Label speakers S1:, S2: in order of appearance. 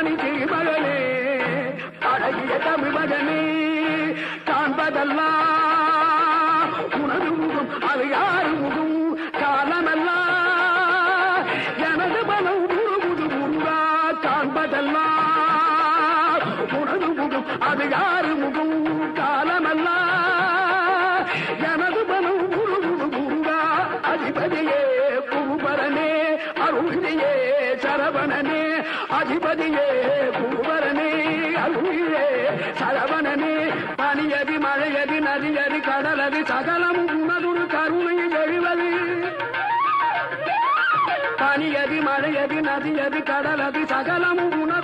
S1: பணி திருமகனே அழகிய தமிழ் மகனே காண்பதெல்லாம் உனது முகம் அது யாரு முகம் காலமெல்லாம் எனது மனம் முழுமுது முருகா காண்பதெல்லாம் உனது முகம் அது யாரு முகம் காலமெல்லாம் எனது மனம் முழுமுது முருகா அதிபதியே குருபரனே அருளியே சரவணனே அதிபதியே குருபரனே அருளியே சரவணனே பனியதி மழையதி நதியதி கடலதி சகலமும் உனதுரு கருணை எழுவது பனியதி மழையதி நதியதி கடலதி சகலமும் உணர்வு